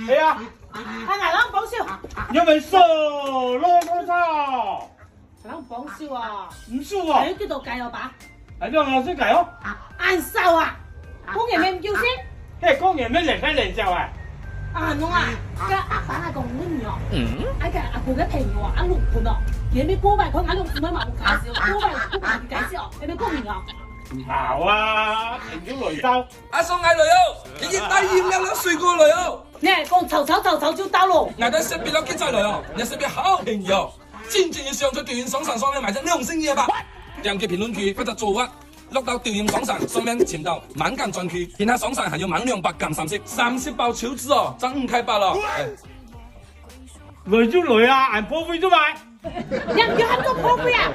係啊，係牙郎講笑，有冇數攞多少？牙郎講笑啊！唔數啊？喺呢度計我把，係邊個老師計哦？晏晝啊，公爺咩唔叫先？嘿，公園咩連開連笑啊？啊，侬啊，個阿爸阿公乜樣？阿個阿婆嘅朋友啊，阿龍盤哦，嘢咩過埋佢阿龍盤咪冇介紹，過埋過埋介紹，係咪公園啊？冇啊，停咗雷州。阿宋嗌雷哦，已經大驗了了水果雷哦。你係講吵就到咯。我的身邊都記載雷哦，你身邊好朋友，真正要上咗調研爽上上面買隻良心嘢吧。點擊評論區或者做屈，落到調研爽上面潛到滿減專區，其他爽上還有滿200減30包超值哦，真唔開八咯。雷就雷啊，按破費啫嘛。人叫喊做破費啊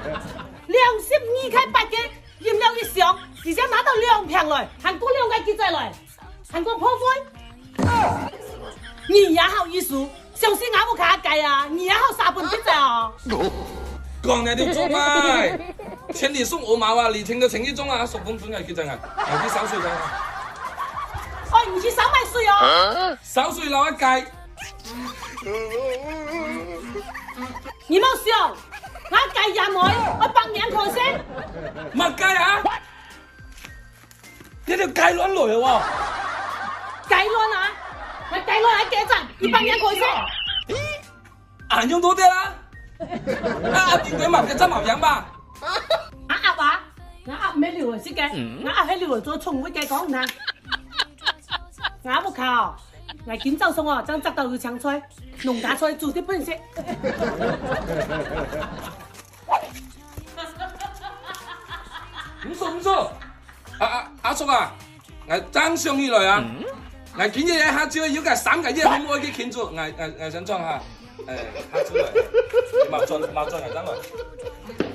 ，22塊8嘅。驗了一箱，而且拿到2瓶來，還多2個記載來，還講破費。你也好意思，相信我冇卡計啊！你也好3本記載啊！講你條做派，千里送鵝毛啊，你聽到情意中啊，10本係記載啊，有啲少水嘅。哦，唔是3萬水哦。少水漏一計。你冇笑。我計廿枚，我100塊先。乜計啊？呢條計卵來喎！計卵啊！我計卵喺幾陣？100塊先。眼用多啲啦！點鬼毛嘅真毛樣吧？我鴨啊！我鴨咩料嚟識嘅？我鴨喺料嚟做重會嘅講唔聽。我冇靠，我見周送哦，將執到去搶菜，農家菜做啲本色。唔錯，阿叔啊，我真上意來啊！我見嘢下朝要嘅3個月可唔可以傾住？我想裝下，下朝來，矛盾係等我。